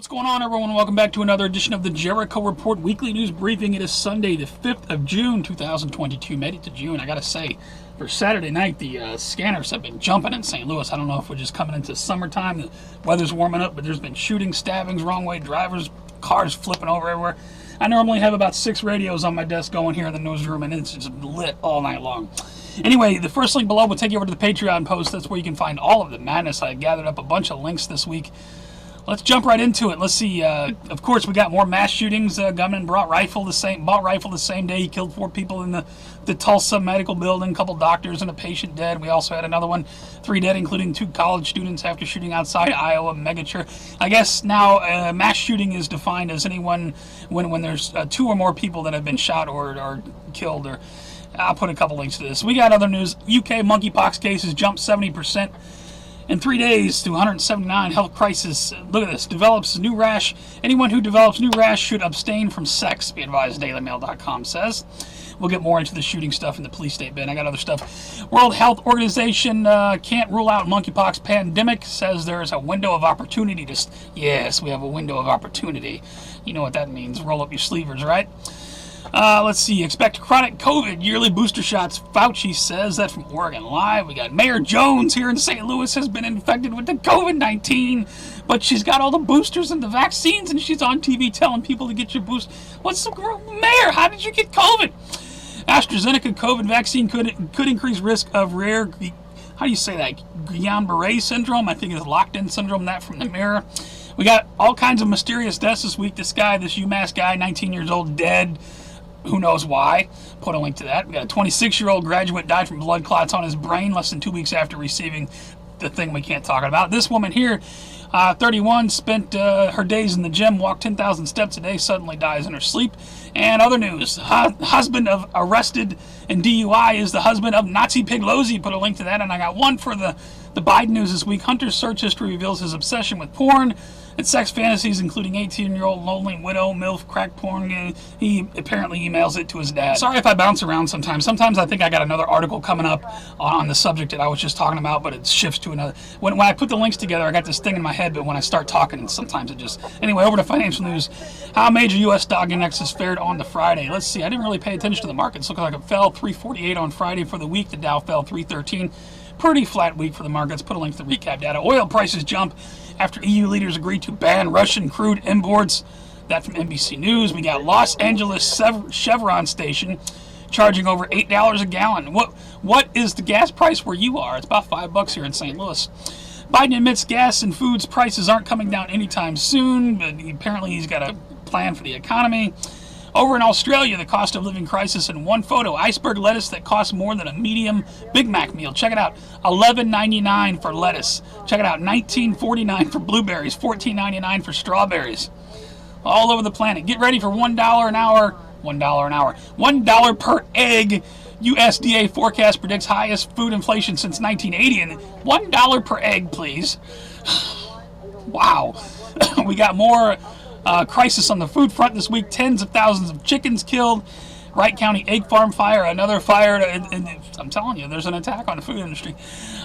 What's going on, everyone? Welcome back to another edition of the Jericho Report Weekly News Briefing. It is Sunday, the 5th of June, 2022. Made it to June. I gotta say, for Saturday night, the scanners have been jumping in St. Louis. I don't know if we're just coming into summertime. The weather's warming up, but there's been shootings, stabbings, wrong way drivers, cars flipping over everywhere. I normally have about 6 radios on my desk going here in the newsroom, and it's just lit all night long. Anyway, the first link below will take you over to the Patreon post. That's where you can find all of the madness. I gathered up a bunch of links this week. Let's jump right into it. Let's see. Of course, we got more mass shootings. Gunman bought rifle the same day. He killed 4 people in the Tulsa medical building. A couple doctors and a patient dead. We also had another one, 3 dead, including 2 college students after shooting outside Iowa megachurch. I guess now mass shooting is defined as anyone when there's 2 or more people that have been shot or killed. Or I'll put a couple links to this. We got other news. UK monkeypox cases jumped 70%. In 3 days to 179. Health crisis. Look at this. Develops new rash. Anyone who develops new rash should abstain from sex, be advised, dailymail.com says. We'll get more into the shooting stuff in the police statement. I got other stuff. World Health Organization can't rule out monkeypox pandemic. Says there is a window of opportunity. Yes, we have a window of opportunity. You know what that means. Roll up your sleevers, right? Let's see. Expect chronic COVID yearly booster shots. Fauci says that from Oregon Live. We got Mayor Jones here in St. Louis has been infected with the COVID-19, but she's got all the boosters and the vaccines, and she's on TV telling people to get your boost. What's the Mayor? How did you get COVID? AstraZeneca COVID vaccine could increase risk of rare. How do you say that? Guillain-Barré syndrome. I think it's locked-in syndrome. That from the Mirror. We got all kinds of mysterious deaths this week. This UMass guy, 19 years old, dead. Who knows why? Put a link to that. We got a 26-year-old graduate died from blood clots on his brain less than 2 weeks after receiving the thing we can't talk about. This woman here, 31, spent her days in the gym, walked 10,000 steps a day, suddenly dies in her sleep. And other news, husband of arrested in DUI is the husband of Nazi Piglosi. Put a link to that. And I got one for the Biden news this week. Hunter's search history reveals his obsession with porn and sex fantasies, including 18-year-old lonely widow, MILF, crack porn. He apparently emails it to his dad. Sorry if I bounce around sometimes. Sometimes I think I got another article coming up on the subject that I was just talking about, but it shifts to another. When I put the links together, I got this thing in my head, but when I start talking, sometimes it just... Anyway, over to financial news. How major U.S. stock indexes fared on the Friday. Let's see. I didn't really pay attention to the markets. Looks like it fell 348 on Friday for the week. The Dow fell 313. Pretty flat week for the markets. Put a link to the recap data. Oil prices jump after EU leaders agreed to ban Russian crude imports. That from NBC News. We got Los Angeles Chevron station charging over $8 a gallon. What is the gas price where you are? It's about $5 here in St. Louis. Biden admits gas and foods prices aren't coming down anytime soon, but apparently he's got a plan for the economy. Over in Australia, the cost of living crisis in one photo. Iceberg lettuce that costs more than a medium Big Mac meal. Check it out. $11.99 for lettuce. Check it out. $19.49 for blueberries. $14.99 for strawberries. All over the planet. Get ready for $1 an hour. $1 an hour. $1 per egg. USDA forecast predicts highest food inflation since 1980. And $1 per egg, please. Wow. We got more... crisis on the food front this week. Tens of thousands of chickens killed. Wright County egg farm fire. Another fire. And I'm telling you, there's an attack on the food industry.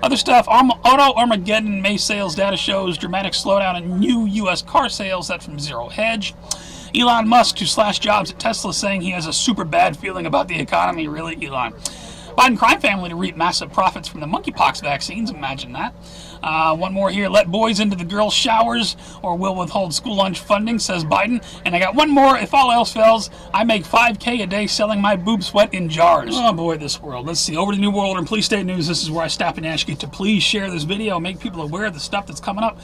Other stuff. Auto Armageddon May sales data shows dramatic slowdown in new U.S. car sales. That's from Zero Hedge. Elon Musk to slash jobs at Tesla, saying he has a super bad feeling about the economy. Really, Elon? Biden crime family to reap massive profits from the monkeypox vaccines. Imagine that. One more here. Let boys into the girls' showers or will withhold school lunch funding, says Biden. And I got one more. If all else fails, I make $5K a day selling my boob sweat in jars. Oh boy, this world. Let's see. Over to New World and Police State News. This is where I stop and ask you to please share this video. Make people aware of the stuff that's coming up.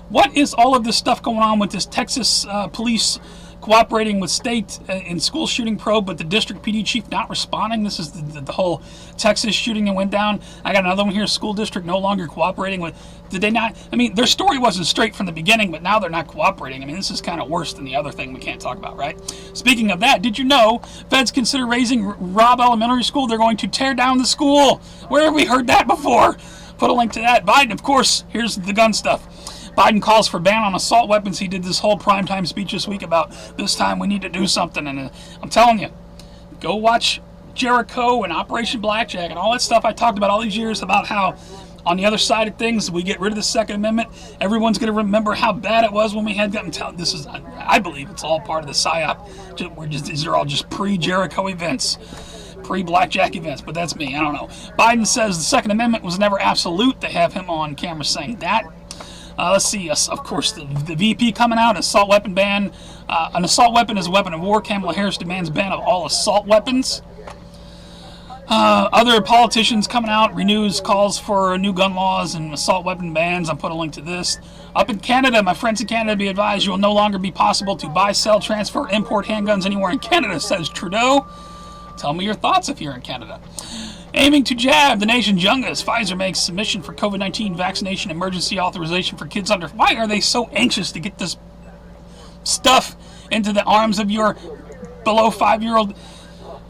What is all of this stuff going on with this Texas police cooperating with state in school shooting probe, but the district PD chief not responding? This is the whole Texas shooting that went down. I got another one here. School district no longer cooperating with. Did they not? I mean, their story wasn't straight from the beginning, but now they're not cooperating. I mean, this is kind of worse than the other thing we can't talk about, right? Speaking of that, did you know feds consider raising Robb Elementary School? They're going to tear down the school. Where have we heard that before? Put a link to that. Biden, of course, here's the gun stuff. Biden calls for ban on assault weapons. He did this whole primetime speech this week about this time we need to do something. And I'm telling you, go watch Jericho and Operation Blackjack and all that stuff I talked about all these years about how On the other side of things, we get rid of the Second Amendment. Everyone's going to remember how bad it was when we had gotten. This is, I believe, it's all part of the psyop. These are all just pre-Jericho events, pre-Blackjack events. But that's me. I don't know. Biden says the Second Amendment was never absolute. They have him on camera saying that. Let's see. Of course, the VP coming out. Assault weapon ban. An assault weapon is a weapon of war. Kamala Harris demands ban of all assault weapons. Other politicians coming out, renews calls for new gun laws and assault weapon bans. I'll put a link to this. Up in Canada, my friends in Canada, be advised, you will no longer be possible to buy, sell, transfer, import handguns anywhere in Canada, says Trudeau. Tell me your thoughts if you're in Canada. Aiming to jab the nation's youngest, Pfizer makes submission for COVID-19 vaccination emergency authorization for kids under. Why are they so anxious to get this stuff into the arms of your below 5-year-old?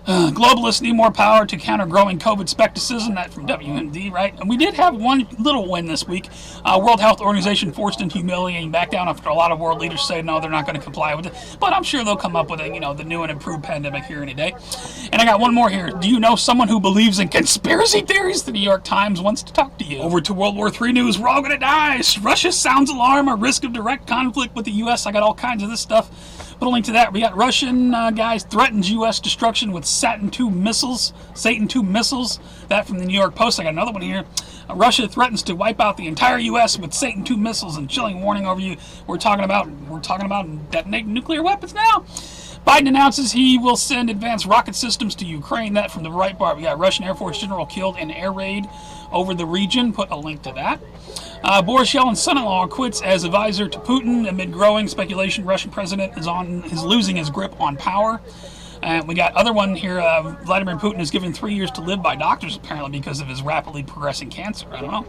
Globalists need more power to counter growing COVID skepticism. That from WMD, right? And we did have one little win this week. World Health Organization forced into humiliating back down after a lot of world leaders say no, they're not going to comply with it. But I'm sure they'll come up with the new and improved pandemic here any day. And I got one more here. Do you know someone who believes in conspiracy theories? The New York Times wants to talk to you. Over to World War III news. We're all going to die. Russia sounds alarm. A risk of direct conflict with the U.S. I got all kinds of this stuff. Put a link to that. We got Russian guys threatens U.S. destruction with Satan II missiles. That from the New York Post. I got another one here. Russia threatens to wipe out the entire U.S. with Satan II missiles and chilling warning over you. We're talking about detonating nuclear weapons now. Biden announces he will send advanced rocket systems to Ukraine. That from the Breitbart. We got Russian Air Force general killed in air raid over the region. Put a link to that. Boris Yeltsin's son-in-law quits as advisor to Putin amid growing speculation Russian president is losing his grip on power. And we got other one here. Vladimir Putin is given 3 years to live by doctors apparently because of his rapidly progressing cancer. I don't know.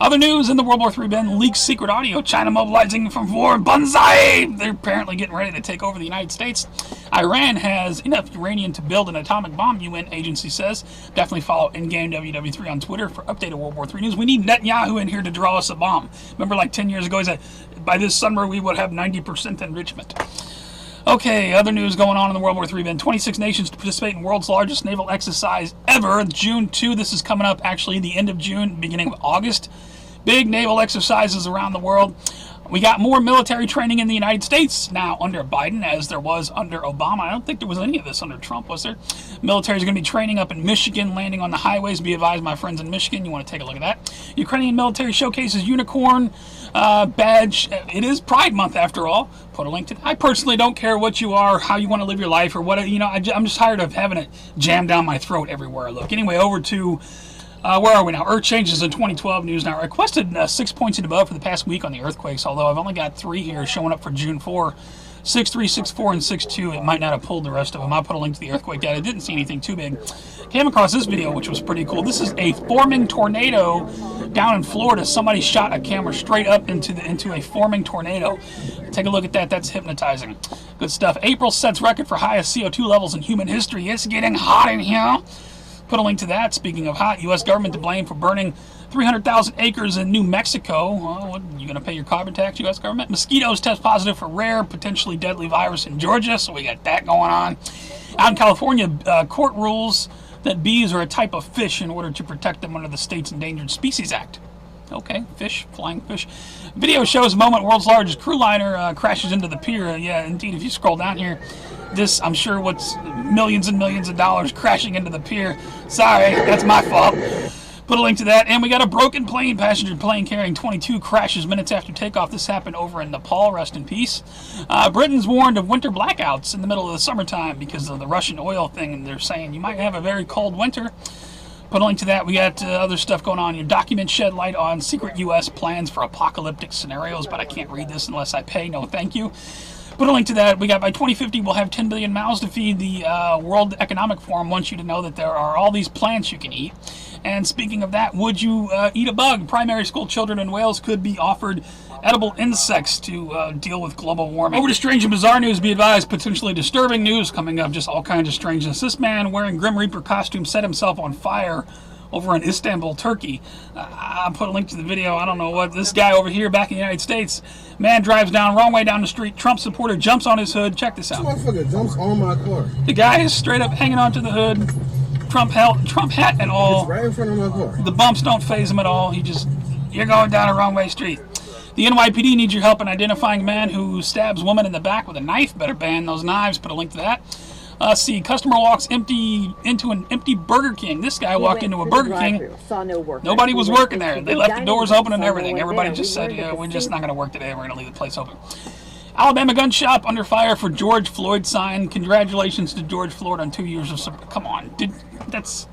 Other news in the World War III bin leaks secret audio. China mobilizing from war. Banzai! They're apparently getting ready to take over the United States. Iran has enough uranium to build an atomic bomb, UN agency says. Definitely follow InGame WW3 on Twitter for updated World War III news. We need Netanyahu in here to draw us a bomb. Remember like 10 years ago he said, by this summer we would have 90% enrichment. Okay, other news going on in the World War III bin. 26 nations to participate in world's largest naval exercise ever. June 2, this is coming up actually the end of June, beginning of August. Big naval exercises around the world. We got more military training in the United States now under Biden as there was under Obama. I don't think there was any of this under Trump, was there? Military is going to be training up in Michigan, landing on the highways. Be advised, my friends in Michigan, you want to take a look at that. Ukrainian military showcases unicorn badge. It is Pride Month after all. Put a link to that. I personally don't care what you are, how you want to live your life, or what, I'm just tired of having it jammed down my throat everywhere I look. Anyway, over to where are we now? Earth changes in 2012 news now. I requested 6 points and above for the past week on the earthquakes, although I've only got 3 here showing up for June 4. 6.3, 6.4, and 6.2. It might not have pulled the rest of them. I'll put a link to the earthquake data. Didn't see anything too big. Came across this video, which was pretty cool. This is a forming tornado down in Florida. Somebody shot a camera straight up into a forming tornado. Take a look at that. That's hypnotizing. Good stuff. April sets record for highest CO2 levels in human history. It's getting hot in here. Put a link to that. Speaking of hot, U.S. government to blame for burning 300,000 acres in New Mexico. Well, what, you going to pay your carbon tax, U.S. government? Mosquitoes test positive for rare, potentially deadly virus in Georgia, so we got that going on. Out in California, court rules that bees are a type of fish in order to protect them under the state's Endangered Species Act. Okay, fish, flying fish. Video shows a moment world's largest crew liner crashes into the pier. Yeah, indeed, if you scroll down here, this, I'm sure, what's millions and millions of dollars crashing into the pier. Sorry, that's my fault. Put a link to that. And we got a broken plane. Passenger plane carrying 22 crashes minutes after takeoff. This happened over in Nepal. Rest in peace. Britain's warned of winter blackouts in the middle of the summertime because of the Russian oil thing. And they're saying you might have a very cold winter. Put a link to that. We got other stuff going on. Your documents shed light on secret U.S. plans for apocalyptic scenarios, but I can't read this unless I pay. No, thank you. Put a link to that. We got by 2050, we'll have 10 billion mouths to feed. The World Economic Forum wants you to know that there are all these plants you can eat. And speaking of that, would you eat a bug? Primary school children in Wales could be offered edible insects to deal with global warming. Over to strange and bizarre news. Be advised, potentially disturbing news coming up. Just all kinds of strangeness. This man wearing Grim Reaper costume set himself on fire over in Istanbul, Turkey. I'll put a link to the video. I don't know what. This guy over here back in the United States. Man drives down, wrong way down the street. Trump supporter jumps on his hood. Check this out. This motherfucker jumps on my car. The guy is straight up hanging onto the hood. Trump hat and all. It's right in front of my car. The bumps don't faze him at all. You're going down a wrong way street. The NYPD needs your help in identifying a man who stabs woman in the back with a knife. Better ban those knives. Put a link to that. See, customer walks into an empty Burger King. This guy walked into a Burger King. Nobody was working there. They left the doors open and everything. Everybody just said, yeah, we're just not going to work today. We're going to leave the place open. Alabama gun shop under fire for George Floyd sign. Congratulations to George Floyd on 2 years of support. Come on, that's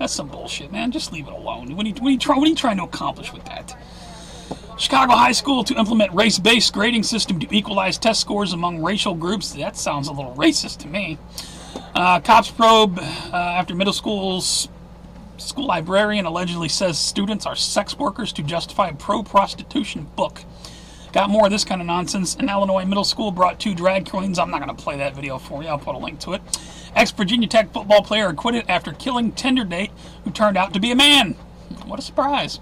some bullshit, man. Just leave it alone. What are you trying to accomplish with that? Chicago High School to implement race-based grading system to equalize test scores among racial groups. That sounds a little racist to me. Cops probe after middle school librarian allegedly says students are sex workers to justify pro-prostitution book. Got more of this kind of nonsense. An Illinois middle school brought 2 drag queens. I'm not going to play that video for you. I'll put a link to it. Ex-Virginia Tech football player acquitted after killing Tinder date who turned out to be a man. What a surprise.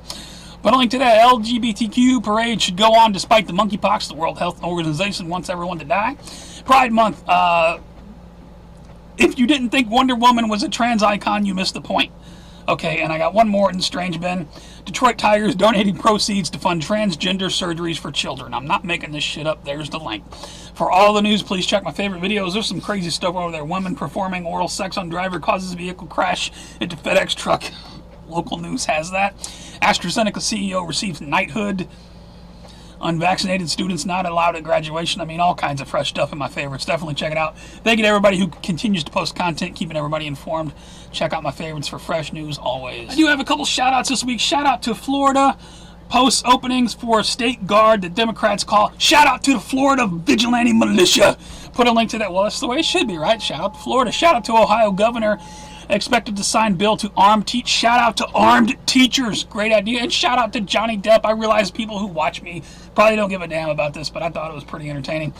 Put a link to that. LGBTQ parade should go on despite the monkeypox. The World Health Organization wants everyone to die. Pride Month. If you didn't think Wonder Woman was a trans icon, you missed the point. Okay, and I got one more in the strange bin. Detroit Tigers donating proceeds to fund transgender surgeries for children. I'm not making this shit up. There's the link. For all the news, please check my favorite videos. There's some crazy stuff over there. Woman performing oral sex on driver causes vehicle crash into FedEx truck. Local news has that. AstraZeneca CEO receives knighthood. Unvaccinated students not allowed at graduation. I mean, all kinds of fresh stuff in my favorites. Definitely check it out. Thank you to everybody who continues to post content, keeping everybody informed. Check out my favorites for fresh news always. I do have a couple shout-outs this week. Shout-out to Florida. Posts openings for state guard that Democrats call. Shout-out to the Florida Vigilante Militia. Put a link to that. Well, that's the way it should be, right? Shout-out to Florida. Shout-out to Ohio Governor. Expected to sign bill to arm teach. Shout out to armed teachers. Great idea. And shout out to Johnny Depp. I realize people who watch me probably don't give a damn about this, but I thought it was pretty entertaining.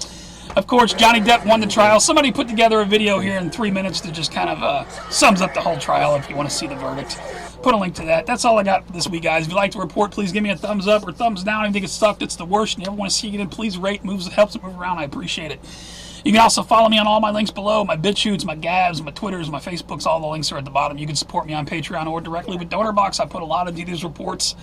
Of course, Johnny Depp won the trial. Somebody put together a video here in 3 minutes that just kind of sums up the whole trial if you want to see the verdict. Put a link to that. That's all I got this week, guys. If you like the report, please give me a thumbs up or thumbs down. If you think it sucked, it's the worst, and you ever want to see it, please rate. Helps it move around. I appreciate it. You can also follow me on all my links below, my BitChutes, my Gabs, my Twitters, my Facebooks. All the links are at the bottom. You can support me on Patreon or directly with DonorBox. I put a lot into these reports,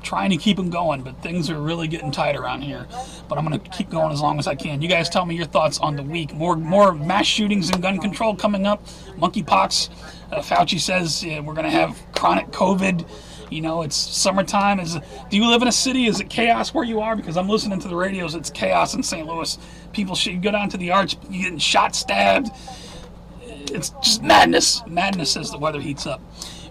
trying to keep them going, but things are really getting tight around here. But I'm going to keep going as long as I can. You guys tell me your thoughts on the week. More mass shootings and gun control coming up. Monkeypox. Fauci says we're going to have chronic COVID. You know, it's summertime. Do you live in a city? Is it chaos where you are? Because I'm listening to the radios. It's chaos in St. Louis. People should go down to the arch. You're getting shot, stabbed. It's just madness. Madness as the weather heats up.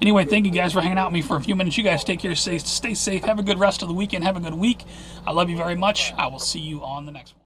Anyway, thank you guys for hanging out with me for a few minutes. You guys take care. Stay safe. Have a good rest of the weekend. Have a good week. I love you very much. I will see you on the next one.